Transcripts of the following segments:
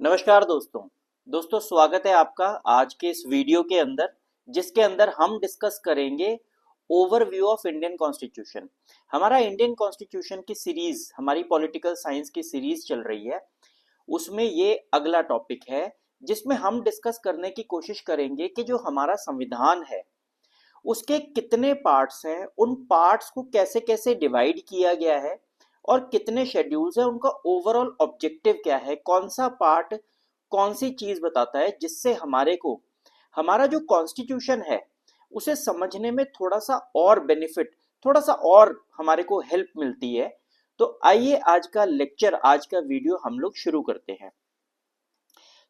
नमस्कार दोस्तों स्वागत है आपका आज के इस वीडियो के अंदर जिसके अंदर हम डिस्कस करेंगे ओवरव्यू ऑफ इंडियन कॉन्स्टिट्यूशन। हमारा इंडियन कॉन्स्टिट्यूशन की सीरीज, हमारी पॉलिटिकल साइंस की सीरीज चल रही है, उसमें ये अगला टॉपिक है जिसमें हम डिस्कस करने की कोशिश करेंगे कि जो हमारा संविधान है उसके कितने पार्ट्स हैं, उन पार्ट्स को कैसे कैसे डिवाइड किया गया है और कितने शेड्यूल्स हैं, उनका ओवरऑल ऑब्जेक्टिव क्या है, कौन सा पार्ट कौन सी चीज बताता है, जिससे हमारे को हमारा जो कॉन्स्टिट्यूशन है उसे समझने में थोड़ा सा और बेनिफिट, थोड़ा सा और हमारे को हेल्प मिलती है। तो आइए आज का लेक्चर, आज का वीडियो हम लोग शुरू करते हैं।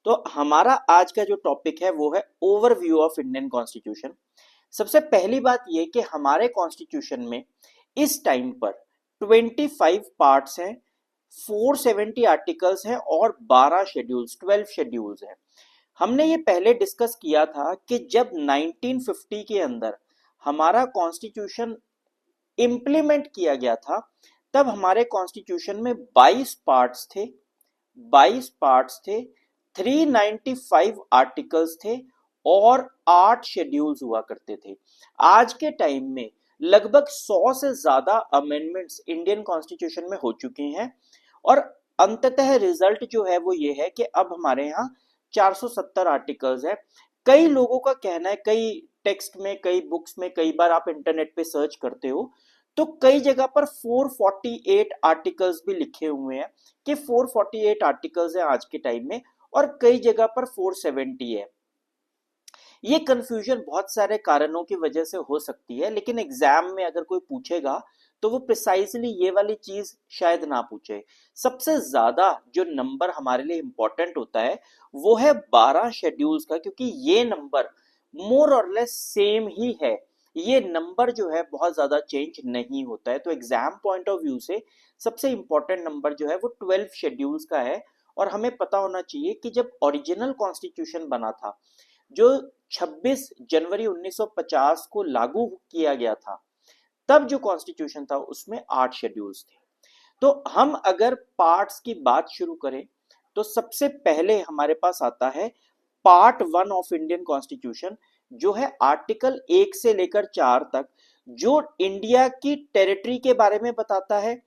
तो हमारा आज का जो टॉपिक है वो है ओवरव्यू ऑफ इंडियन कॉन्स्टिट्यूशन। सबसे पहली बात ये कि हमारे कॉन्स्टिट्यूशन में इस टाइम पर 25 पार्ट्स हैं, 470 आर्टिकल्स हैं और 12 शेड्यूल्स, 12 शेड्यूल्स हैं। हमने ये पहले डिस्कस किया था कि जब 1950 के अंदर हमारा कॉन्स्टिट्यूशन इंप्लीमेंट किया गया था तब हमारे कॉन्स्टिट्यूशन में 22 पार्ट्स थे, 22 पार्ट्स थे, 395 आर्टिकल्स थे और 8 शेड्यूल्स हुआ करते थे। आज के टाइम में लगभग 100 से ज्यादा अमेंडमेंट्स इंडियन कॉन्स्टिट्यूशन में हो चुके हैं और अंततः रिजल्ट जो है वो ये है कि अब हमारे यहाँ 470 आर्टिकल्स है। कई लोगों का कहना है, कई टेक्स्ट में, कई बुक्स में, कई बार आप इंटरनेट पे सर्च करते हो तो कई जगह पर 448 आर्टिकल्स भी लिखे हुए हैं कि 448 आर्टिकल्स है आज के टाइम में और कई जगह पर 470 है। ये कंफ्यूजन बहुत सारे कारणों की वजह से हो सकती है, लेकिन एग्जाम में अगर कोई पूछेगा तो वो प्रिसाइसली ये वाली चीज शायद ना पूछे। सबसे ज्यादा जो नंबर हमारे लिए इंपॉर्टेंट होता है वो है 12 शेड्यूल्स का, क्योंकि ये नंबर मोर और लेस सेम ही है। ये नंबर जो है बहुत ज्यादा चेंज नहीं होता है। तो एग्जाम पॉइंट ऑफ व्यू से सबसे इंपॉर्टेंट नंबर जो है वो 12 शेड्यूल्स का है। और हमें पता होना चाहिए कि जब ओरिजिनल कॉन्स्टिट्यूशन बना था, जो 26 जनवरी 1950 को लागू किया गया था, तब जो कॉन्स्टिट्यूशन था उसमें 8 शेड्यूल्स थे। तो हम अगर पार्ट्स की बात शुरू करें तो सबसे पहले हमारे पास आता है पार्ट 1 ऑफ इंडियन कॉन्स्टिट्यूशन, जो है आर्टिकल 1 से लेकर 4 तक, जो इंडिया की टेरिटरी के बारे में बताता है।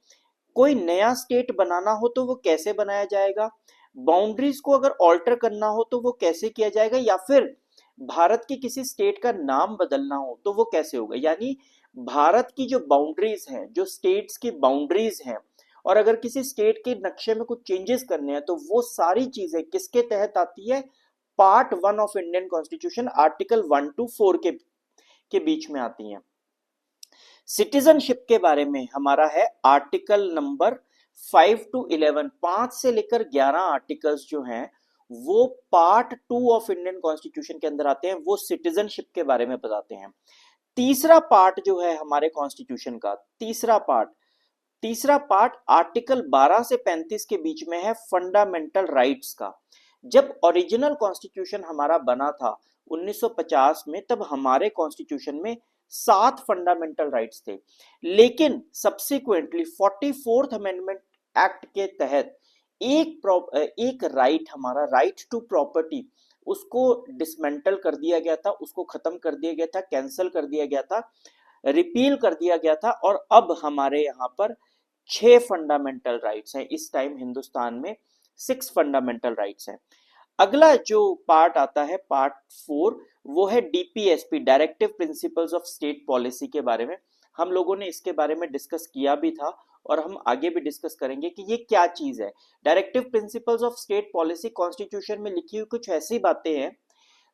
कोई नया स्टेट बनाना हो तो वो कैसे बनाया जाएगा, बाउंड्रीज को अगर ऑल्टर करना हो तो वो कैसे किया जाएगा, या फिर भारत की किसी स्टेट का नाम बदलना हो तो वो कैसे होगा। यानी भारत की जो बाउंड्रीज हैं, जो स्टेट्स की बाउंड्रीज हैं, और अगर किसी स्टेट के नक्शे में कुछ चेंजेस करने हैं तो वो सारी चीजें किसके तहत आती है? Part 1 of Indian constitution article 1 to 4 के बीच में आती हैं। सिटीजनशिप के बारे में हमारा है आर्टिकल नंबर 5 to 11, 5 से लेकर 11 आर्टिकल्स जो हैं वो पार्ट 2 ऑफ इंडियन कॉन्स्टिट्यूशन के अंदर आते हैं। वो सिटीजनशिप के बारे में बताते हैं। तीसरा पार्ट जो है हमारे कॉन्स्टिट्यूशन का, तीसरा पार्ट आर्टिकल 12 से 35 के बीच में है फंडामेंटल राइट्स का। जब ओरिजिनल कॉन्स्टिट्यूशन हमारा बना था 1950 में, तब हमारे कॉन्स्टिट्यूशन में 7 फंडामेंटल राइट्स थे, लेकिन सब्सिक्वेंटली 44th अमेंडमेंट एक्ट के तहत एक राइट, हमारा राइट टू प्रॉपर्टी, उसको डिसमेंटल कर दिया गया था, उसको खत्म कर दिया गया था, कैंसिल कर दिया गया था, रिपील कर दिया गया था। और अब हमारे यहाँ पर 6 फंडामेंटल राइट्स हैं। इस टाइम हिंदुस्तान में 6 फंडामेंटल राइट्स हैं। अगला जो पार्ट आता है पार्ट 4, वो है DPSP, directive principles of state policy के बारे में। हम लोगों ने इसके बारे में डिस्कस किया भी था और हम आगे भी डिस्कस करेंगे कि ये क्या चीज है। Directive principles of state policy constitution में लिखी हुई कुछ ऐसी बातें हैं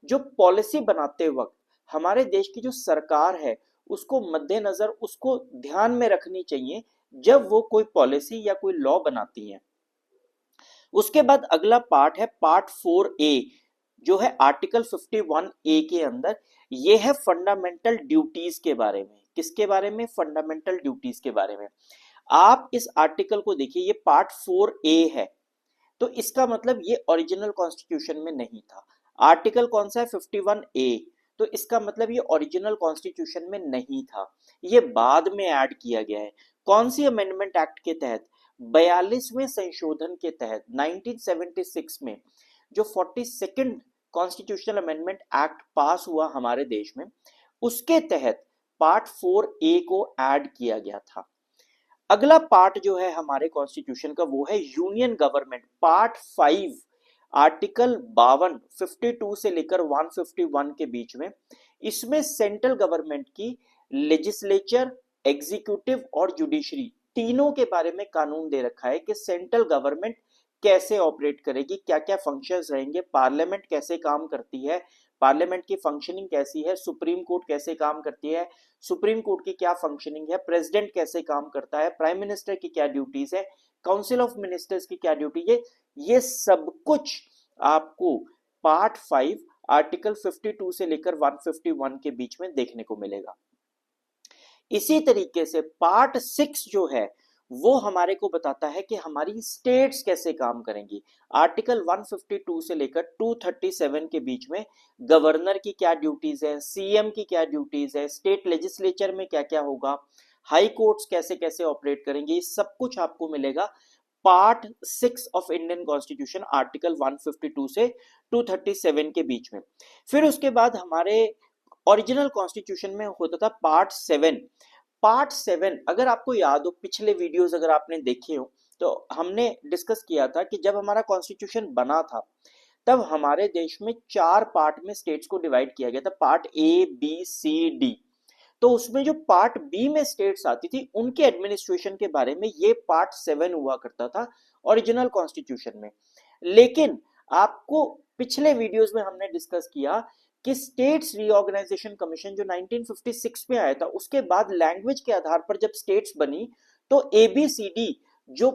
जो पॉलिसी बनाते वक्त हमारे देश की जो सरकार है उसको मद्देनजर, उसको ध्यान में रखनी चाहिए जब वो कोई पॉलिसी या कोई लॉ बनाती है। उसके बाद अगला पार्ट है पार्ट 4A, जो है आर्टिकल 51A के अंदर। ये है फंडामेंटल ड्यूटीज के बारे में। किसके बारे में? फंडामेंटल ड्यूटीज के बारे में। आप इस आर्टिकल को देखिए, ये पार्ट 4A है, तो इसका मतलब ये ओरिजिनल कॉन्स्टिट्यूशन में नहीं था। आर्टिकल कौन सा है? 51A। तो इसका मतलब ये ओरिजिनल कॉन्स्टिट्यूशन में नहीं था, ये बाद में ऐड किया गया है। कौन सी अमेंडमेंट एक्ट के तहत? 42वें संशोधन के तहत 1976 में जो 42nd कॉन्स्टिट्यूशनल अमेंडमेंट एक्ट पास हुआ हमारे देश में, उसके तहत पार्ट 4A को ऐड किया गया था। अगला पार्ट जो है हमारे कॉन्स्टिट्यूशन का वो है यूनियन गवर्नमेंट, पार्ट 5, आर्टिकल 52, 52 से लेकर 151 के बीच में। इसमें सेंट्रल गवर्नमेंट की लेजिस्लेचर, एग्जीक्यूटिव और जुडिशरी तीनों के बारे में कानून दे रखा है कि सेंट्रल गवर्नमेंट कैसे ऑपरेट करेगी, क्या क्या फंक्शंस रहेंगे, पार्लियामेंट कैसे काम करती है, पार्लियामेंट की फंक्शनिंग कैसी है, सुप्रीम कोर्ट कैसे काम करती है, सुप्रीम कोर्ट की क्या फंक्शनिंग है, प्रेसिडेंट कैसे काम करता है, प्राइम मिनिस्टर की क्या ड्यूटीज है, काउंसिल ऑफ मिनिस्टर्स की क्या ड्यूटी है, ये सब कुछ आपको पार्ट 5 आर्टिकल 52 से लेकर 151 के बीच में देखने को मिलेगा। इसी तरीके से पार्ट 6 जो है वो हमारे को बताता है कि हमारी स्टेट्स कैसे काम करेंगी। आर्टिकल 152 से लेकर 237 के बीच में गवर्नर की क्या ड्यूटीज है, सीएम की क्या ड्यूटीज है, स्टेट लेजिस्लेचर में क्या क्या होगा, हाई कोर्ट्स कैसे कैसे ऑपरेट करेंगे, ये सब कुछ आपको मिलेगा part 6 of Indian constitution article 152 से 237 के बीच में। फिर उसके बाद हमारे ओरिजिनल कॉन्स्टिट्यूशन में होता था पार्ट 7। पार्ट 7 अगर आपको याद हो, पिछले वीडियोस अगर आपने देखे हो तो हमने डिस्कस किया था कि जब हमारा कॉन्स्टिट्यूशन बना था तब हमारे देश में 4 पार्ट में स्टेट्स को डिवाइड किया गया था, part A, B, C, D. तो उसमें जो पार्ट बी में स्टेट्स आती थी उनके एडमिनिस्ट्रेशन के बारे में ये पार्ट 7 हुआ करता था ओरिजिनल कॉन्स्टिट्यूशन में। लेकिन आपको पिछले वीडियोस में हमने डिस्कस किया कि स्टेट्स रीऑर्गेनाइजेशन कमीशन जो 1956 में आया था, उसके बाद लैंग्वेज के आधार पर जब स्टेट्स बनी तो ABCD जो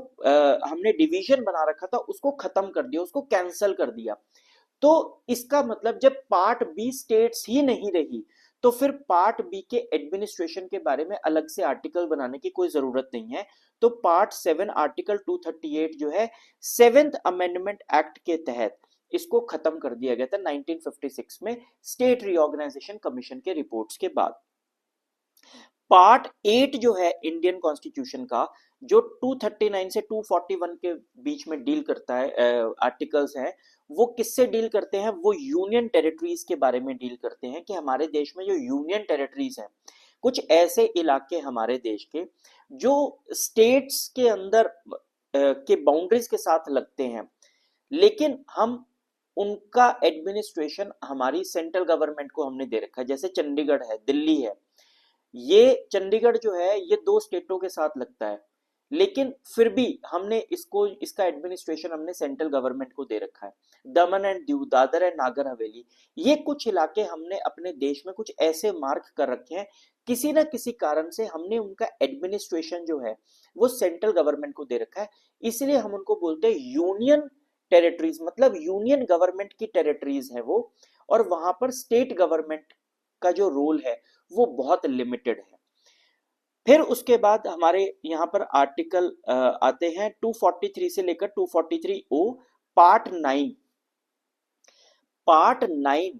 हमने डिवीजन बना रखा था उसको खत्म कर दिया, उसको कैंसिल कर दिया। तो इसका मतलब जब पार्ट बी स्टेट्स ही नहीं रही तो फिर पार्ट बी के एडमिनिस्ट्रेशन के बारे में अलग से आर्टिकल बनाने की कोई जरूरत नहीं है। तो पार्ट 7 आर्टिकल 238 जो है 7th अमेंडमेंट एक्ट के तहत इसको खत्म कर दिया गया था 1956 में स्टेट रीऑर्गेनाइजेशन कमीशन के रिपोर्ट्स के बाद। पार्ट 8 जो है इंडियन कॉन्स्टिट्यूशन का जो 239 से 241 के बीच में डील करता है, आर्टिकल्स हैं, वो किससे डील करते हैं, वो यूनियन टेरिटरीज के बारे में डील करते हैं कि हमारे देश में जो यूनियन टेरिटरीज हैं, कुछ ऐसे इलाके हमारे देश के जो स्टेट्स के अंदर के बाउंड्रीज के साथ लगते हैं, लेकिन हम उनका एडमिनिस्ट्रेशन हमारी सेंट्रल गवर्नमेंट को हमने दे रखा है। जैसे चंडीगढ़ है, दिल्ली है, ये चंडीगढ़ जो है ये 2 स्टेटों के साथ लगता है, लेकिन फिर भी हमने इसका एडमिनिस्ट्रेशन हमने सेंट्रल गवर्नमेंट को दे रखा है। दमन एंड दीव, दादर एंड नागर हवेली, ये कुछ इलाके हमने अपने देश में कुछ ऐसे मार्क कर रखे हैं, किसी ना किसी कारण से हमने उनका एडमिनिस्ट्रेशन जो है वो सेंट्रल गवर्नमेंट को दे रखा है, इसलिए हम उनको बोलते हैं यूनियन टेरिटरीज, मतलब यूनियन गवर्नमेंट की टेरिटरीज है वो, और वहां पर स्टेट गवर्नमेंट का जो रोल है वो बहुत लिमिटेड है। फिर उसके बाद हमारे यहाँ पर आर्टिकल आते हैं 243 से लेकर 243O, पार्ट 9। पार्ट 9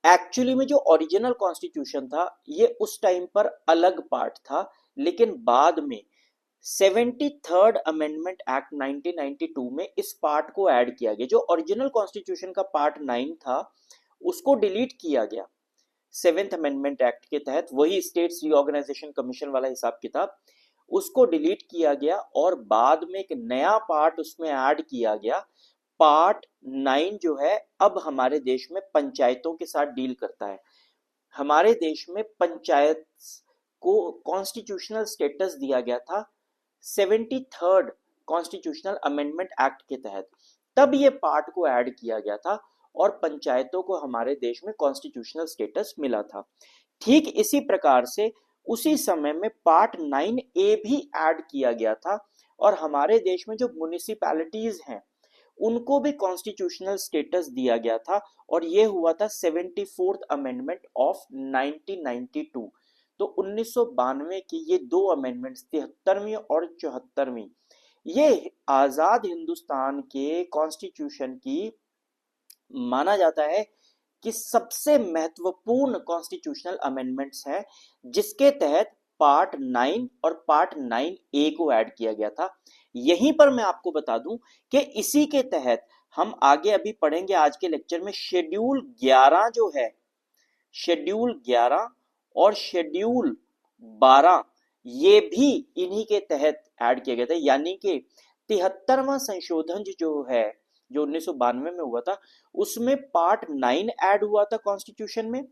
एक्चुअली में जो ओरिजिनल कॉन्स्टिट्यूशन था ये उस टाइम पर अलग पार्ट था, लेकिन बाद में 73rd अमेंडमेंट एक्ट 1992 में इस पार्ट को ऐड किया गया। जो ओरिजिनल कॉन्स्टिट्यूशन का पार्ट 9 था उसको डिलीट किया गया 7th अमेंडमेंट एक्ट के तहत, वही स्टेट्स रीऑर्गेनाइजेशन कमीशन वाला हिसाब किताब, उसको डिलीट किया गया और बाद में एक नया पार्ट उसमें ऐड किया गया। पार्ट 9 जो है अब हमारे देश में पंचायतों के साथ डील करता है। हमारे देश में पंचायत को कॉन्स्टिट्यूशनल स्टेटस दिया गया था 73rd कॉन्स्टिट्यूशनल अमेंडमेंट एक्ट के तहत, तब ये पार्ट को ऐड किया गया था और पंचायतों को हमारे देश में कॉन्स्टिट्यूशनल स्टेटस मिला था। ठीक इसी प्रकार से उसी समय में पार्ट 9A भी ऐड किया गया था और हमारे देश में जो म्युनिसिपैलिटीज हैं उनको भी कॉन्स्टिट्यूशनल स्टेटस दिया गया था, और ये हुआ था 74th अमेंडमेंट ऑफ 1992। तो 1992 की ये 2 अमेंडमेंट्स 73वीं और 74वीं, ये आजाद हिंदुस्तान के कॉन्स्टिट्यूशन की माना जाता है कि सबसे महत्वपूर्ण कॉन्स्टिट्यूशनल अमेंडमेंट्स हैं, जिसके तहत पार्ट 9 और पार्ट 9A को ऐड किया गया था। यहीं पर मैं आपको बता दूं कि इसी के तहत हम आगे अभी पढ़ेंगे आज के लेक्चर में शेड्यूल 11 जो है, शेड्यूल 11 और शेड्यूल 12 ये भी इन्हीं के तहत ऐड किया गया था। यानी कि 73वां संशोधन जो है, जो 1992 में हुआ था, उसमें पार्ट 9 ऐड हुआ था कॉन्स्टिट्यूशन में,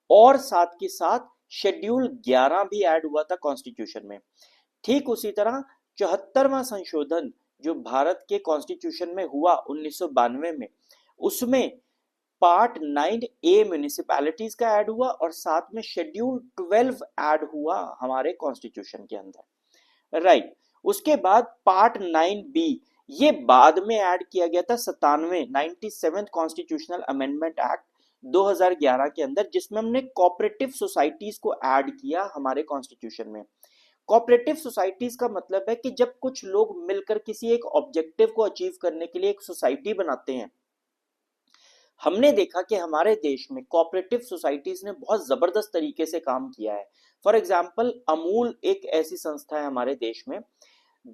और साथ के साथ शेड्यूल 11 भी ऐड हुआ था कॉन्स्टिट्यूशन में। ठीक उसी तरह 74वां संशोधन जो भारत के कॉन्स्टिट्यूशन में हुआ 1992 में, उसमें पार्ट 9A म्युनिसिपैलिटीज का ऐड हुआ और साथ में शेड्यूल 12 ऐड हुआ हमारे कॉन्स्टिट्यूशन के अंदर, राइट। उसके बाद पार्ट 9B ये बाद में ऐड किया गया था 97 कॉन्स्टिट्यूशनल अमेंडमेंट एक्ट 2011 के अंदर, जिसमें हमने कोऑपरेटिव सोसाइटीज को ऐड किया हमारे कॉन्स्टिट्यूशन में। कोऑपरेटिव सोसाइटीज का मतलब है कि जब कुछ लोग मिलकर किसी एक ऑब्जेक्टिव को अचीव करने के लिए एक सोसाइटी बनाते हैं। हमने देखा कि हमारे देश में कोऑपरेटिव सोसाइटीज ने बहुत जबरदस्त तरीके से काम किया है। फॉर एग्जांपल, अमूल एक ऐसी संस्था है हमारे देश में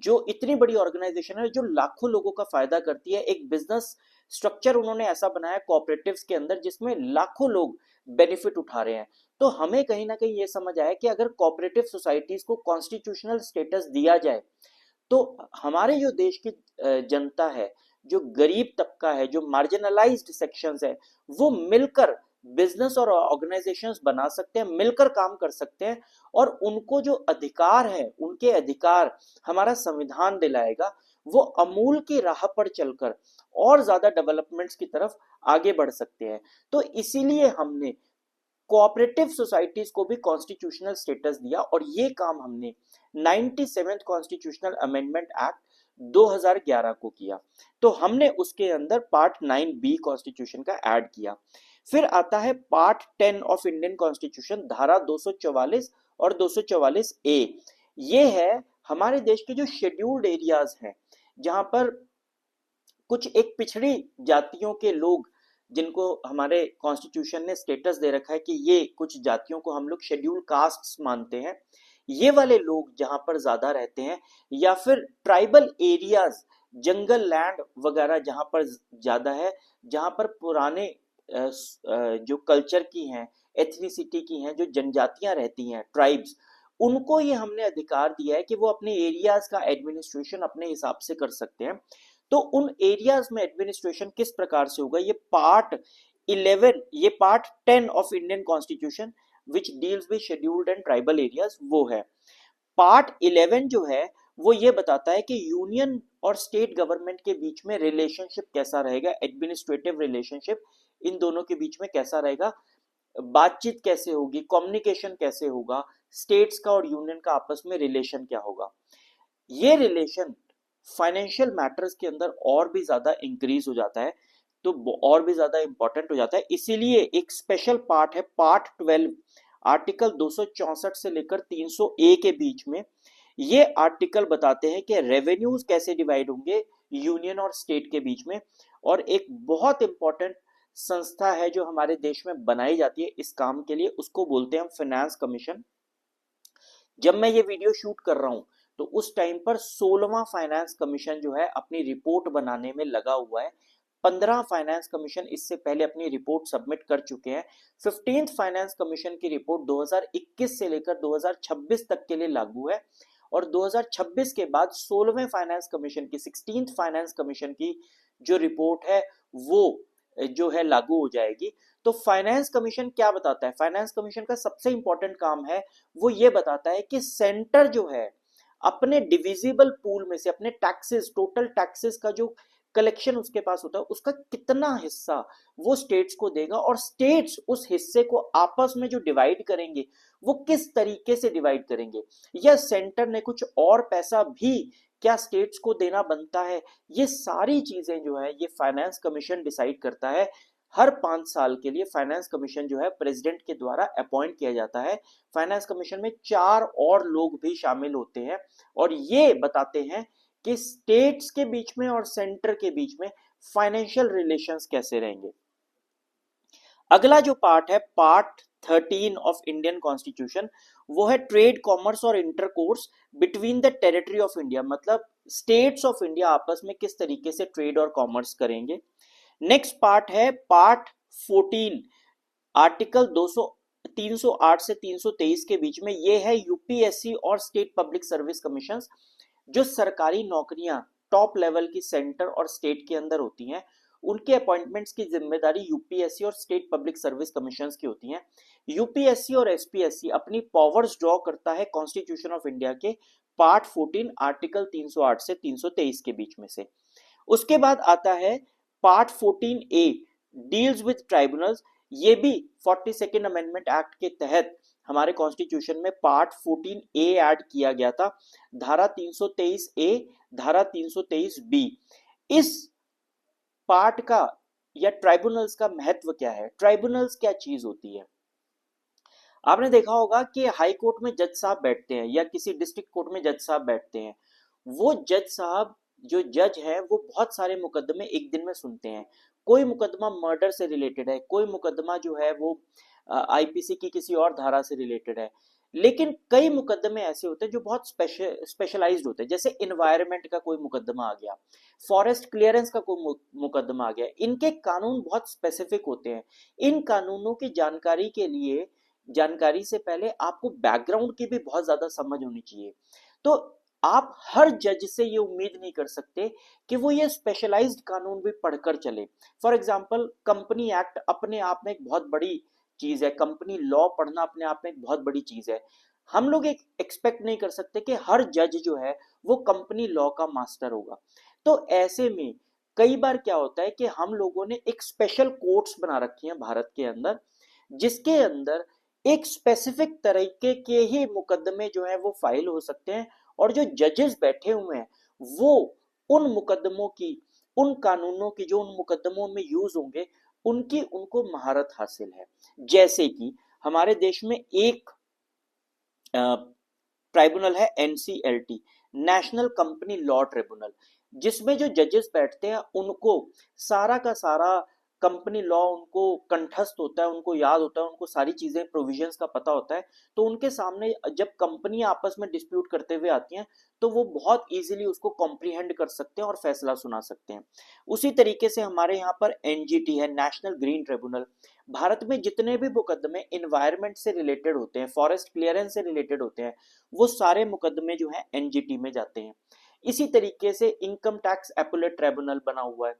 जो इतनी बड़ी ऑर्गेनाइजेशन है जो लाखों लोगों का फायदा करती है। एक बिजनेस स्ट्रक्चर उन्होंने ऐसा बनाया कोऑपरेटिव्स के अंदर जिसमें लाखों लोग बेनिफिट उठा रहे हैं। तो हमें कहीं ना कहीं ये समझ आया कि अगर कोऑपरेटिव सोसाइटीज को कॉन्स्टिट्यूशनल स्टेटस दिया जाए तो हमारे जो देश की जनता है, जो गरीब तबका है, जो मार्जिनलाइज्ड सेक्शंस है, वो मिलकर बिजनेस और ऑर्गेनाइजेशंस बना सकते हैं, मिलकर काम कर सकते हैं, और उनको जो अधिकार है, उनके अधिकार हमारा संविधान दिलाएगा। वो अमूल की राह पर चलकर और ज्यादा डेवलपमेंट्स की तरफ आगे बढ़ सकते हैं। तो इसीलिए हमने कोऑपरेटिव सोसाइटीज को भी कॉन्स्टिट्यूशनल स्टेटस दिया, और ये काम हमने 97 कॉन्स्टिट्यूशनल अमेंडमेंट एक्ट 2011 को किया। तो हमने उसके अंदर पार्ट 9B कॉन्स्टिट्यूशन का ऐड किया। फिर आता है पार्ट 10 ऑफ इंडियन कॉन्स्टिट्यूशन, धारा 244 और 244A। ये है हमारे देश के जो शेड्यूल्ड एरियाज हैं, जहां पर कुछ एक पिछड़ी जातियों के लोग, जिनको हमारे कॉन्स्टिट्यूशन ने स्टेटस दे रखा है कि ये कुछ जातियों को हम लोग शेड्यूल कास्ट्स मानते हैं, ये वाले लोग जहां पर ज्यादा रहते हैं, या फिर ट्राइबल एरियाज, जंगल लैंड वगैरह जहां पर ज्यादा है, जहां पर पुराने जो कल्चर की हैं, एथनिसिटी की हैं, जो जनजातियां रहती हैं, ट्राइब्स, उनको ये हमने अधिकार दिया है कि वो अपने एरियाज का एडमिनिस्ट्रेशन अपने हिसाब से कर सकते हैं। तो उन एरियाज में एडमिनिस्ट्रेशन किस प्रकार से होगा, ये part 10 of Indian constitution which deals with scheduled and tribal areas वो है। पार्ट 11 जो है वो ये बताता है कि यूनियन और स्टेट गवर्नमेंट के बीच में रिलेशनशिप कैसा रहेगा, एडमिनिस्ट्रेटिव रिलेशनशिप इन दोनों के बीच में कैसा रहेगा, बातचीत कैसे होगी, कम्युनिकेशन कैसे होगा, स्टेट्स का और यूनियन का आपस में रिलेशन क्या होगा। ये रिलेशन फाइनेंशियल मैटर्स के अंदर और भी ज्यादा इंक्रीज हो जाता है, तो और भी ज्यादा इंपॉर्टेंट हो जाता है। इसीलिए एक स्पेशल पार्ट है पार्ट 12, आर्टिकल 264 से लेकर 300A के बीच में। ये आर्टिकल बताते हैं कि रेवेन्यूज कैसे डिवाइड होंगे यूनियन और स्टेट के बीच में। और एक बहुत इंपॉर्टेंट संस्था है जो हमारे देश में बनाई जाती है इस काम के लिए, उसको बोलते हैं हम फाइनेंस कमीशन। जब मैं ये वीडियो शूट कर रहा हूं तो उस टाइम पर 16वां फाइनेंस कमीशन जो है अपनी रिपोर्ट बनाने में लगा हुआ है। 15 फाइनेंस कमीशन इससे पहले अपनी रिपोर्ट सबमिट कर चुके हैं। 15th फाइनेंस कमीशन की रिपोर्ट 2021 से लेकर 2026 तक के लिए लागू है, और 2026 के बाद 16वें फाइनेंस कमीशन की 16th फाइनेंस कमीशन की जो रिपोर्ट है वो जो है लागू हो जाएगी। तो फाइनेंस कमीशन क्या बताता है, फाइनेंस कमीशन का सबसे इंपॉर्टेंट काम है वो ये बताता है कि सेंटर जो है अपने डिविजिबल पूल में से अपने टैक्सेस, टोटल टैक्सेस का जो कलेक्शन उसके पास होता है उसका कितना हिस्सा वो स्टेट्स को देगा, और स्टेट्स उस हिस्से को आपस में जो डिवाइड करेंगे वो किस तरीके से डिवाइड करेंगे, या सेंटर ने कुछ और पैसा भी क्या स्टेट्स को देना बनता है। ये सारी चीजें जो है ये फाइनेंस कमीशन डिसाइड करता है। हर 5 साल के लिए फाइनेंस कमीशन जो है प्रेसिडेंट के द्वारा अपॉइंट किया जाता है। फाइनेंस कमीशन में 4 और लोग भी शामिल होते हैं, और ये बताते हैं कि स्टेट्स के बीच में और सेंटर के बीच में फाइनेंशियल रिलेशंस कैसे रहेंगे। अगला जो पार्ट है पार्ट 13 ऑफ इंडियन कॉन्स्टिट्यूशन, वो है ट्रेड, कॉमर्स और intercourse between the territory of India, मतलब स्टेट्स ऑफ इंडिया आपस में किस तरीके से ट्रेड और कॉमर्स करेंगे। नेक्स्ट पार्ट है पार्ट 14, आर्टिकल 308 से 323 के बीच में, ये है यूपीएससी और स्टेट पब्लिक सर्विस कमीशन, जो सरकारी नौकरियां टॉप लेवल की सेंटर और स्टेट के अंदर होती हैं, उनके अपॉइंटमेंट्स की जिम्मेदारी यूपीएससी और स्टेट पब्लिक सर्विस कमीशन की होती हैं। यूपीएससी और एसपीएससी अपनी पावर्स ड्रॉ करता है कॉन्स्टिट्यूशन ऑफ इंडिया के पार्ट 14 आर्टिकल 308 से 323 के बीच में से। उसके बाद आता है part 14A, deals with tribunals, ये भी 42nd अमेंडमेंट एक्ट के तहत हमारे कॉन्स्टिट्यूशन में पार्ट 14A ऐड किया गया था, धारा 323A, धारा 323B। इस पार्ट का या ट्राइब्यूनल्स का महत्व क्या है, ट्राइब्यूनल्स क्या चीज होती है। आपने देखा होगा कि हाई कोर्ट में जज साहब बैठते हैं या किसी डिस्ट्रिक्ट कोर्ट में जज साहब बैठते हैं, वो जज साहब जो जज है वो बहुत सारे मुकदमे एक दिन में सुनते हैं। कोई मुकदमा मर्डर से रिलेटेड है, कोई मुकदमा जो है वो आईपीसी की किसी और धारा से रिलेटेड है, लेकिन कई मुकदमे ऐसे होते हैं जो बहुत स्पेशलाइज्ड होते हैं। जैसे इन्वायरमेंट का कोई मुकदमा आ गया, फॉरेस्ट क्लियरेंस का कोई मुकदमा आ गया, इनके कानून बहुत स्पेसिफिक होते हैं। इन कानूनों की जानकारी के लिए, जानकारी से पहले आपको बैकग्राउंड की भी बहुत ज्यादा समझ होनी चाहिए। तो आप हर जज से ये उम्मीद नहीं कर सकते कि वो ये स्पेशलाइज्ड कानून भी पढ़कर चले। फॉर एग्जांपल, कंपनी एक्ट अपने आप में एक बहुत बड़ी चीज है, कंपनी लॉ पढ़ना अपने आप में एक बहुत बड़ी चीज है। हम लोग एक एक्सपेक्ट नहीं कर सकते कि हर जज जो है वो कंपनी लॉ का मास्टर होगा। तो ऐसे में कई बार क्या होता है कि हम लोगों ने एक स्पेशल कोर्ट्स बना रखी हैं भारत के अंदर, जिसके अंदर एक स्पेसिफिक तरीके के ही मुकदमे जो है वो फाइल हो सकते हैं, और जो जजेस बैठे हुए हैं वो उन मुकदमों की, उन कानूनों की जो उन मुकदमों में यूज होंगे, उनकी उनको महारत हासिल है। जैसे कि हमारे देश में एक ट्राइब्यूनल है NCLT, national company law tribunal, जिसमें जो जजेस बैठते हैं उनको सारा का सारा कंपनी लॉ उनको कंठस्थ होता है, उनको याद होता है, उनको सारी चीजें प्रोविजंस का पता होता है। तो उनके सामने जब कंपनी आपस में डिस्प्यूट करते हुए आती हैं तो वो बहुत इजीली उसको कॉम्प्रीहेंड कर सकते हैं और फैसला सुना सकते हैं। उसी तरीके से हमारे यहाँ पर एनजीटी है, नेशनल ग्रीन ट्रिब्यूनल। भारत में जितने भी मुकदमे इन्वायरमेंट से रिलेटेड होते हैं, फॉरेस्ट क्लियरेंस से रिलेटेड होते हैं, वो सारे मुकदमे जो है एनजीटी में जाते हैं। इसी तरीके से इनकम टैक्स एपेलेट ट्राइब्यूनल बना हुआ है।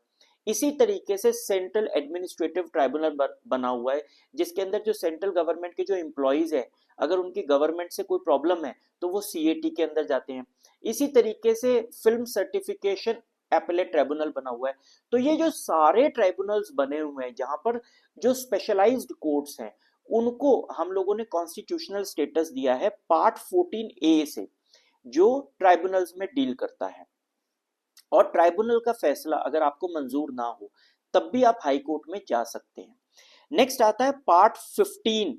इसी तरीके से सेंट्रल एडमिनिस्ट्रेटिव ट्राइब्यूनल बना हुआ है, जिसके अंदर जो सेंट्रल गवर्नमेंट के जो एम्प्लॉइज है, अगर उनकी गवर्नमेंट से कोई प्रॉब्लम है तो वो सीएटी के अंदर जाते हैं। इसी तरीके से फिल्म सर्टिफिकेशन एपेलेट ट्राइब्यूनल बना हुआ है। तो ये जो सारे ट्राइब्यूनल्स बने हुए हैं, जहां पर जो स्पेशलाइज्ड कोर्ट्स हैं, उनको हम लोगों ने कॉन्स्टिट्यूशनल स्टेटस दिया है पार्ट 14A से, जो ट्राइब्यूनल्स में डील करता है। और ट्राइब्यूनल का फैसला अगर आपको मंजूर ना हो तब भी आप हाई कोर्ट में जा सकते हैं। नेक्स्ट आता है part 15।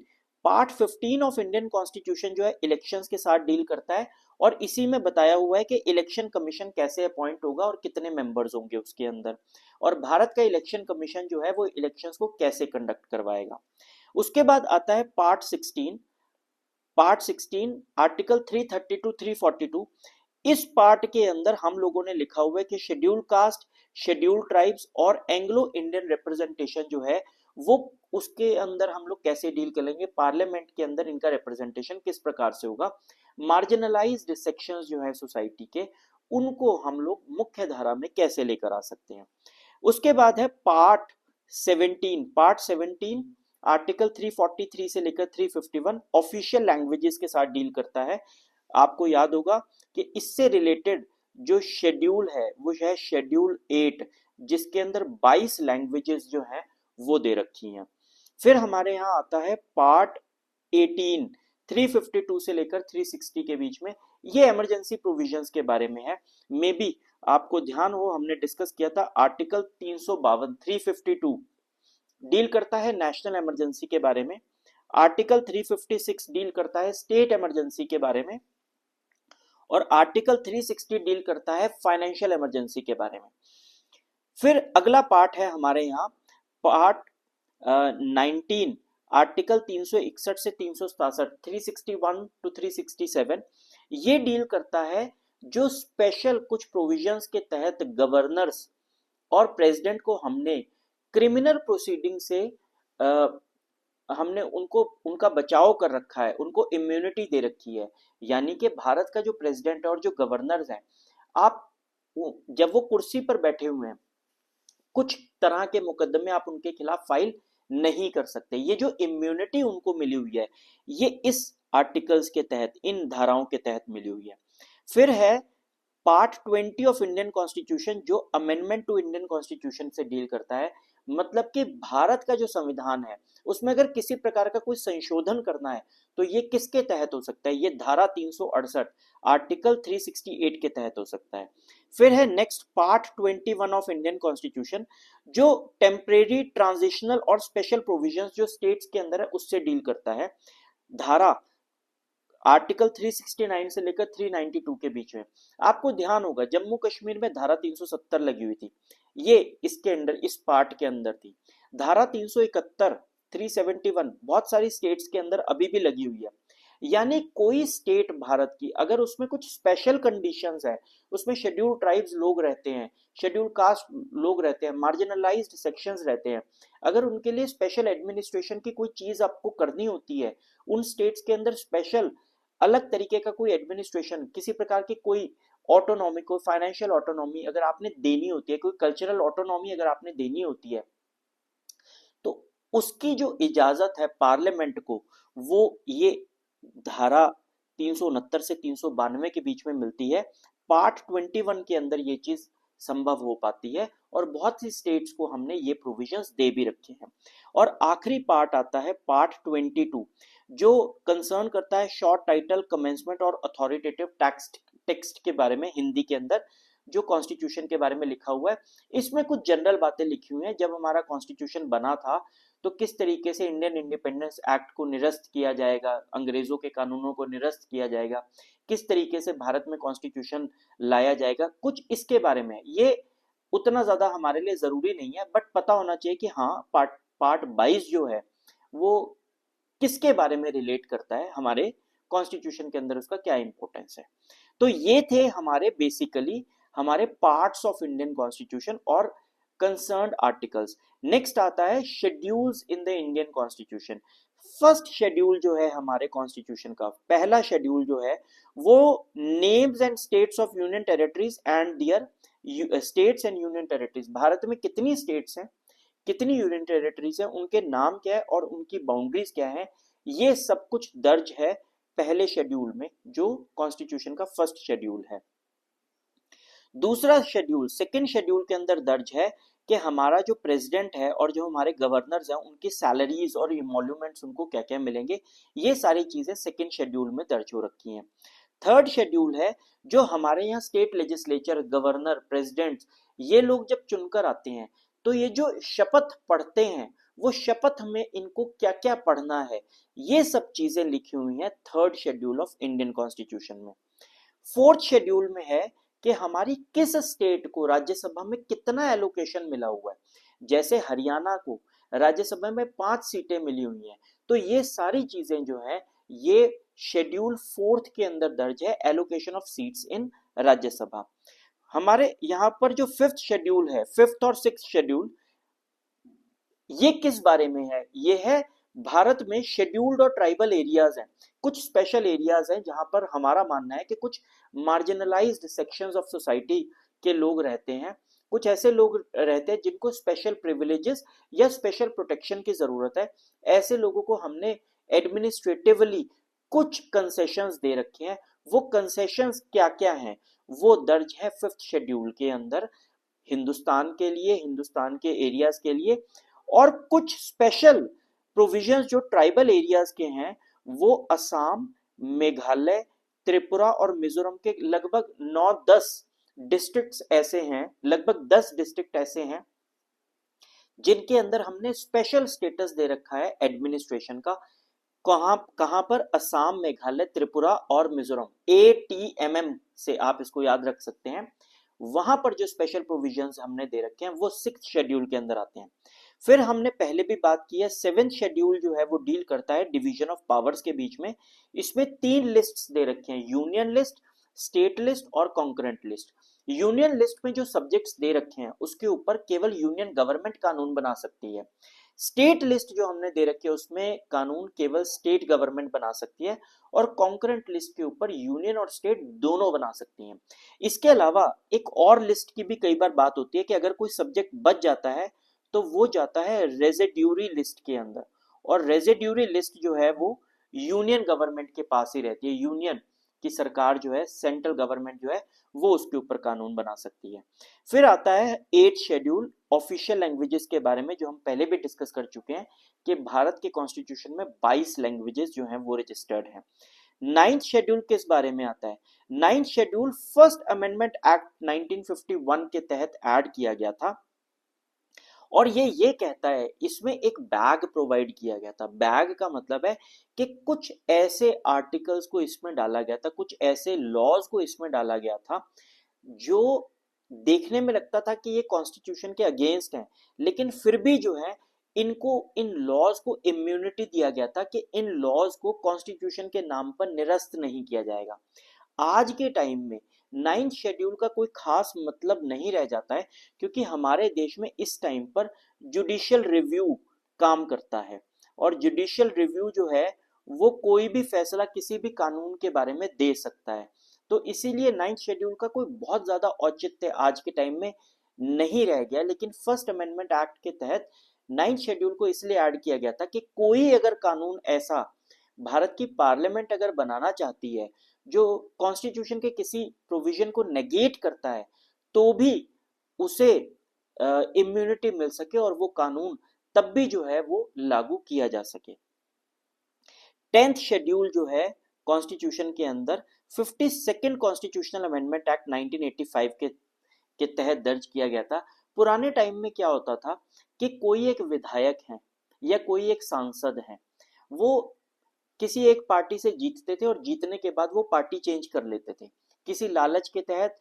Part 15 of Indian constitution जो है इलेक्शंस के साथ डील करता है, और इसी में बताया हुआ है कि इलेक्शन कमीशन कैसे अपॉइंट होगा और कितने मेंबर्स होंगे उसके अंदर, और भारत का इलेक्शन कमीशन जो है वो इलेक्शंस को कैसे कंडक्ट करवाएगा। उसके बाद आता है पार्ट 16। Part 16 article 332 342। इस पार्ट के अंदर हम लोगों ने लिखा हुआ है कि शेड्यूल कास्ट, शेड्यूल ट्राइब्स और एंग्लो इंडियन रिप्रेजेंटेशन जो है वो, उसके अंदर हम लोग कैसे डील करेंगे, पार्लियामेंट के अंदर इनका रिप्रेजेंटेशन किस प्रकार से होगा। मार्जिनलाइज्ड सेक्शंस जो है सोसाइटी के, उनको हम लोग मुख्य धारा में कैसे लेकर आ सकते हैं। उसके बाद है पार्ट 17। पार्ट 17 आर्टिकल 343 से लेकर 351 ऑफिशियल लैंग्वेजेस के साथ डील करता है। आपको याद होगा कि इससे रिलेटेड जो शेड्यूल है वो है शेड्यूल 8, जिसके अंदर 22 लैंग्वेजेस जो हैं वो दे रखी हैं। फिर हमारे यहाँ आता है पार्ट 18, 352 से लेकर 360 के बीच में, ये इमरजेंसी प्रोविजंस के बारे में है। मे बी आपको ध्यान हो, हमने डिस्कस किया था आर्टिकल 352, 352 डील करता है नेशनल इमरजेंसी के बारे में, आर्टिकल 356 डील करता है स्टेट इमरजेंसी के बारे में, और आर्टिकल 360 डील करता है फाइनेंशियल इमरजेंसी के बारे में। फिर अगला पार्ट है हमारे यहाँ पार्ट 19, आर्टिकल 361 से 367, 361 टू 367 ये डील करता है जो स्पेशल कुछ प्रोविजंस के तहत गवर्नर्स और प्रेसिडेंट को हमने क्रिमिनल प्रोसीडिंग से हमने उनको उनका बचाव कर रखा है, उनको इम्यूनिटी दे रखी है। यानी कि भारत का जो प्रेसिडेंट है और जो गवर्नर्स हैं, आप जब वो कुर्सी पर बैठे हुए हैं, कुछ तरह के मुकदमे आप उनके खिलाफ फाइल नहीं कर सकते। ये जो इम्यूनिटी उनको मिली हुई है, ये इस आर्टिकल्स के तहत, इन धाराओं के तहत मिली हुई है। फिर है पार्ट 20 ऑफ इंडियन कॉन्स्टिट्यूशन, जो अमेंडमेंट टू इंडियन कॉन्स्टिट्यूशन से डील करता है। मतलब कि भारत का जो संविधान है उसमें अगर किसी प्रकार का कोई संशोधन करना है तो ये किसके तहत हो सकता है? ये धारा 368 आर्टिकल 368 के तहत हो सकता है। फिर है next part 21 of Indian constitution, जो टेम्परेरी, ट्रांजिशनल और स्पेशल प्रोविजंस जो स्टेट्स के अंदर है उससे डील करता है। धारा आर्टिकल 369 से लेकर 392 के बीच में। आपको ध्यान होगा जम्मू कश्मीर में धारा 370 लगी हुई थी, ये इसके अंदर, इस पार्ट के अंदर थी। धारा 371, 371 बहुत सारी स्टेट्स के अंदर अभी भी लगी हुई है। यानी कोई स्टेट भारत की अगर उसमें कुछ स्पेशल कंडीशंस है, उसमें शेड्यूल्ड ट्राइब्स लोग रहते हैं, शेड्यूल्ड कास्ट लोग रहते हैं, मार्जिनलाइज्ड सेक्शंस रहते हैं, अगर उनके लिए स्पेशल एडमिनिस्ट्रेशन की कोई चीज आपको करनी होती है, उन स्टेट्स के अंदर स्पेशल अलग तरीके का कोई एडमिनिस्ट्रेशन, किसी प्रकार की कोई ऑटोनॉमी, कोई फाइनेंशियल ऑटोनॉमी अगर आपने देनी होती है, कोई कल्चरल ऑटोनॉमी अगर आपने देनी होती है, तो उसकी जो इजाजत है पार्लियामेंट को, वो ये धारा 369 से 392 के बीच में मिलती है। पार्ट 21 के अंदर ये चीज संभव हो पाती है और बहुत सी स्टेट्स को हमने ये प्रोविजंस दे भी रखे हैं। और आखिरी पार्ट आता है पार्ट 22, जो कंसर्न करता है शॉर्ट टाइटल, कमेंसमेंट और अथॉरिटेटिव टेक्स्ट के बारे में, हिंदी के अंदर जो कॉन्स्टिट्यूशन के बारे में लिखा हुआ है। इसमें कुछ जनरल बातें लिखी हुई हैं, जब हमारा कॉन्स्टिट्यूशन बना था तो किस तरीके से इंडियन इंडिपेंडेंस एक्ट को निरस्त किया जाएगा, अंग्रेजों के कानूनों को निरस्त किया जाएगा, किस तरीके से भारत में कॉन्स्टिट्यूशन लाया जाएगा, कुछ इसके बारे में। ये उतना ज्यादा हमारे लिए जरूरी नहीं है, बट पता होना चाहिए कि हाँ पार्ट 22 जो है वो किसके बारे में रिलेट करता है, हमारे कॉन्स्टिट्यूशन के अंदर उसका क्या इंपॉर्टेंस है। तो ये थे हमारे बेसिकली हमारे पार्ट्स ऑफ इंडियन कॉन्स्टिट्यूशन और कंसर्न्ड आर्टिकल्स। नेक्स्ट आता है schedules in the Indian constitution. First schedule जो है हमारे कॉन्स्टिट्यूशन का, पहला शेड्यूल जो है वो names and states of union territories and their states and union territories. Bharat में कितनी स्टेट्स हैं, कितनी यूनियन टेरिटरीज हैं, उनके नाम क्या है और उनकी बाउंड्रीज क्या है, ये सब कुछ दर्ज है पहले शेड्यूल में, जो कॉन्स्टिट्यूशन का फर्स्ट शेड्यूल है। दूसरा शेड्यूल, सेकंड शेड्यूल के अंदर दर्ज है कि हमारा जो प्रेसिडेंट है और जो हमारे गवर्नर्स हैं उनकी सैलरीज और इमोल्यूमेंट्स उनको क्या क्या मिलेंगे, ये सारी चीजें सेकंड शेड्यूल में दर्ज हो रखी हैं। थर्ड शेड्यूल है जो हमारे यहाँ स्टेट लेजिस्लेचर, गवर्नर, प्रेसिडेंट, ये लोग जब चुनकर आते हैं तो ये जो शपथ पढ़ते हैं वो शपथ में इनको क्या क्या पढ़ना है, ये सब चीजें लिखी हुई हैं third schedule of Indian constitution में। फोर्थ शेड्यूल में है कि हमारी किस स्टेट को राज्यसभा में कितना एलोकेशन मिला हुआ है। जैसे हरियाणा को राज्यसभा में 5 सीटें मिली हुई हैं, तो ये सारी चीजें जो है ये शेड्यूल फोर्थ के अंदर दर्ज है, allocation of seats in Rajya Sabha. हमारे यहाँ पर जो फिफ्थ शेड्यूल है, फिफ्थ और सिक्स्थ शेड्यूल, ये किस बारे में है? ये है भारत में शेड्यूल्ड और ट्राइबल एरियाज हैं, कुछ स्पेशल एरियाज हैं जहां पर हमारा मानना है कि कुछ मार्जिनलाइज्ड सेक्शंस ऑफ सोसाइटी के लोग रहते हैं, कुछ ऐसे लोग रहते हैं जिनको स्पेशल प्रिविलेजेस या स्पेशल प्रोटेक्शन की जरूरत है। ऐसे लोगों को हमने एडमिनिस्ट्रेटिवली कुछ कंसेशंस दे रखे हैं। वो कंसेशंस क्या क्या हैं वो दर्ज है फिफ्थ शेड्यूल के अंदर, हिंदुस्तान के लिए, हिंदुस्तान के एरियाज के लिए। और कुछ स्पेशल प्रोविजंस जो ट्राइबल एरियाज के हैं वो असम, मेघालय, त्रिपुरा और मिजोरम के लगभग 9-10 डिस्ट्रिक्ट्स ऐसे हैं, लगभग 10 डिस्ट्रिक्ट ऐसे हैं जिनके अंदर हमने स्पेशल स्टेटस दे रखा है एडमिनिस्ट्रेशन का। कहां पर? असम, मेघालय, त्रिपुरा और मिजोरम, ATMM से आप इसको याद रख सकते हैं। वहां पर जो स्पेशल प्रोविजंस हमने दे रखे हैं वो सिक्स्थ शेड्यूल के अंदर आते हैं। फिर हमने पहले भी बात की है, 7th शेड्यूल जो है वो डील करता है डिवीजन ऑफ पावर्स के बीच में। इसमें 3 लिस्ट्स दे रखे हैं, यूनियन लिस्ट, स्टेट लिस्ट और कॉन्करेंट लिस्ट। यूनियन लिस्ट में जो सब्जेक्ट्स दे रखे हैं उसके ऊपर केवल यूनियन गवर्नमेंट कानून बना सकती है। स्टेट लिस्ट जो हमने दे रखी है उसमें कानून केवल स्टेट गवर्नमेंट बना सकती है, और कॉन्करेंट लिस्ट के ऊपर यूनियन और स्टेट दोनों बना सकती हैं। इसके अलावा एक और लिस्ट की भी कई बार बात होती है कि अगर कोई सब्जेक्ट बच जाता है तो वो जाता है रेजिड्यूरी लिस्ट के अंदर, और रेजिड्यूरी लिस्ट जो है वो यूनियन गवर्नमेंट के पास ही रहती है। यूनियन की सरकार जो है, सेंट्रल गवर्नमेंट जो है, वो उसके ऊपर कानून बना सकती है। फिर आता है 8th शेड्यूल ऑफिशियल लैंग्वेजेस के बारे में, जो हम पहले भी डिस्कस कर चुके हैं कि भारत के कॉन्स्टिट्यूशन में 22 लैंग्वेजेस जो हैं वो रजिस्टर्ड हैं। 9th शेड्यूल किस बारे में आता है? 9th schedule first amendment act 1951 के तहत ऐड किया गया था, और ये कहता है, इसमें एक बैग प्रोवाइड किया गया था। बैग का मतलब है कि कुछ ऐसे आर्टिकल्स को इसमें डाला गया था, कुछ ऐसे लॉज को इसमें डाला गया था जो देखने में लगता था कि ये कॉन्स्टिट्यूशन के अगेंस्ट है, लेकिन फिर भी जो है इनको, इन लॉज को इम्यूनिटी दिया गया था कि इन लॉज को कॉन्स्टिट्यूशन के नाम पर निरस्त नहीं किया जाएगा। आज के टाइम में 9th शेड्यूल का कोई खास मतलब नहीं रह जाता है, क्योंकि हमारे देश में इस टाइम पर जुडिशियल रिव्यू काम करता है, और जुडिशियल रिव्यू जो है वो कोई भी फैसला किसी भी कानून के बारे में दे सकता है। तो इसीलिए 9th शेड्यूल का कोई बहुत ज्यादा औचित्य आज के टाइम में नहीं रह गया, लेकिन फर्स्ट अमेंडमेंट एक्ट के तहत 9th शेड्यूल को इसलिए ऐड किया गया था कि कोई अगर कानून ऐसा भारत की पार्लियामेंट अगर बनाना चाहती है जो कॉन्स्टिट्यूशन के किसी प्रोविजन को नेगेट करता है, तो भी उसे इम्यूनिटी मिल सके और वो कानून तब भी जो है वो लागू किया जा सके। 10th शेड्यूल जो है कॉन्स्टिट्यूशन के अंदर 52nd कॉन्स्टिट्यूशनल अमेंडमेंट एक्ट 1985 के तहत दर्ज किया गया था। पुराने टाइम में क्या होता था कि कोई एक विधायक है या कोई एक सांसद है, वो किसी एक पार्टी से जीतते थे और जीतने के बाद वो पार्टी चेंज कर लेते थे किसी लालच के तहत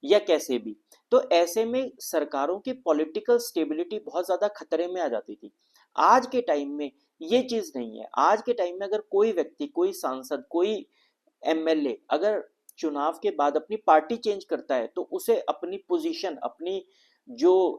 या कैसे भी। तो ऐसे में सरकारों की पॉलिटिकल स्टेबिलिटी बहुत ज्यादा खतरे में आ जाती थी। आज के टाइम में ये चीज नहीं है। आज के टाइम में अगर कोई व्यक्ति, कोई सांसद, कोई एमएलए अगर चुनाव के बाद अपनी पार्टी चेंज करता है तो उसे अपनी पोजीशन, अपनी जो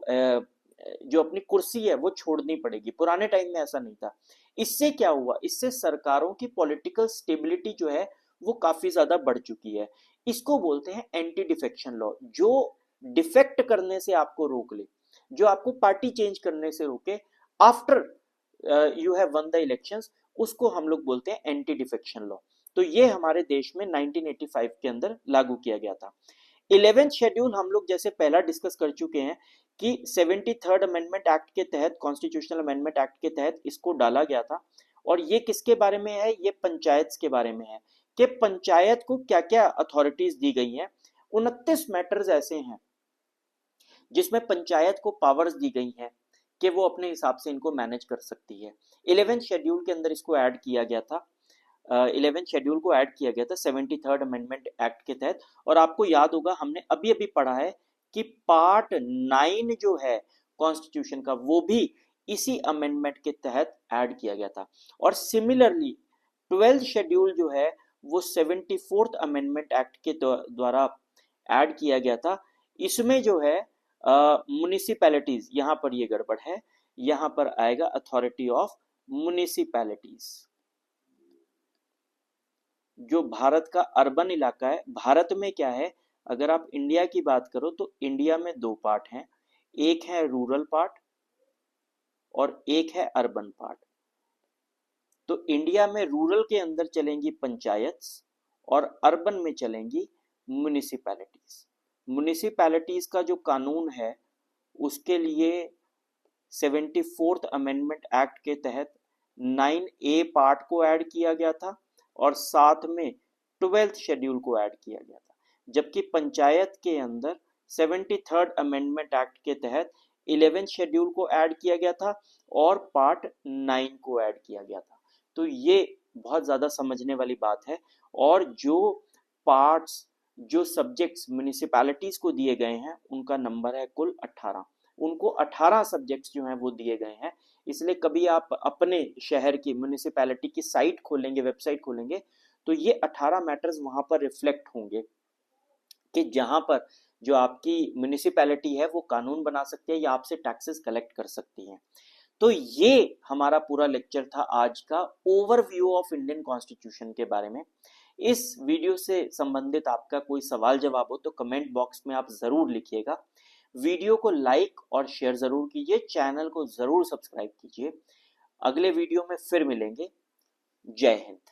जो अपनी कुर्सी है वो छोड़नी पड़ेगी। पुराने टाइम में ऐसा नहीं था। इससे क्या हुआ? इससे सरकारों की पॉलिटिकल स्टेबिलिटी जो है वो काफी ज्यादा बढ़ चुकी है। इसको बोलते हैं एंटी डिफेक्शन लॉ, जो डिफेक्ट करने से आपको रोक ले, जो आपको पार्टी चेंज करने से रोके after you have one the elections, उसको हम लोग बोलते हैं एंटी डिफेक्शन लॉ। तो ये हमारे देश में 1985 के अंदर लागू किया गया था। 11th शेड्यूल हम लोग जैसे पहला डिस्कस कर चुके हैं कि 73rd अमेंडमेंट एक्ट के तहत, कॉन्स्टिट्यूशनल अमेंडमेंट एक्ट के तहत इसको डाला गया था, और ये किसके बारे में है? ये पंचायत के बारे में है कि पंचायत को क्या क्या अथॉरिटीज दी गई हैं। 29 मैटर्स ऐसे हैं जिसमें पंचायत को पावर्स दी गई हैं कि वो अपने हिसाब से इनको मैनेज कर सकती है। 11th शेड्यूल के अंदर इसको ऐड किया गया था। 11th शेड्यूल को ऐड किया गया था 73rd अमेंडमेंट एक्ट के तहत। और आपको याद होगा, हमने अभी अभी पढ़ा है कि पार्ट 9 जो है कॉन्स्टिट्यूशन का, वो भी इसी अमेंडमेंट के तहत ऐड किया गया था। और सिमिलरली 12th शेड्यूल जो है वो 74th अमेंडमेंट एक्ट के द्वारा ऐड किया गया था। इसमें जो है म्युनिसिपैलिटीज, यहां पर ये गड़बड़ है, यहां पर आएगा अथॉरिटी ऑफ म्युनिसिपैलिटीज। जो भारत का अर्बन इलाका है, भारत में क्या है, अगर आप इंडिया की बात करो तो इंडिया में 2 पार्ट हैं, एक है रूरल पार्ट और एक है अर्बन पार्ट। तो इंडिया में रूरल के अंदर चलेंगी पंचायत और अर्बन में चलेंगी म्युनिसिपैलिटीज। म्युनिसिपैलिटीज का जो कानून है उसके लिए 74th अमेंडमेंट एक्ट के तहत 9A पार्ट को ऐड किया गया था और साथ में 12th शेड्यूल को ऐड किया गया था। जबकि पंचायत के अंदर 73rd अमेंडमेंट एक्ट के तहत 11th शेड्यूल को ऐड किया गया था और पार्ट 9 को ऐड किया गया था। तो ये बहुत ज्यादा समझने वाली बात है। और जो पार्ट्स, जो सब्जेक्ट्स म्युनिसिपैलिटीज को दिए गए हैं उनका नंबर है कुल 18। उनको 18 सब्जेक्ट्स जो हैं वो दिए गए हैं। इसलिए कभी आप अपने शहर की म्युनिसिपैलिटी की साइट खोलेंगे, वेबसाइट खोलेंगे, तो ये 18 मैटर्स वहां पर रिफ्लेक्ट होंगे कि जहां पर जो आपकी म्युनिसिपैलिटी है वो कानून बना सकती है या आपसे टैक्सेस कलेक्ट कर सकती है। तो ये हमारा पूरा लेक्चर था आज का, ओवरव्यू ऑफ इंडियन कॉन्स्टिट्यूशन के बारे में। इस वीडियो से संबंधित आपका कोई सवाल जवाब हो तो कमेंट बॉक्स में आप जरूर लिखिएगा। वीडियो को लाइक और शेयर जरूर कीजिए, चैनल को जरूर सब्सक्राइब कीजिए। अगले वीडियो में फिर मिलेंगे। जय हिंद।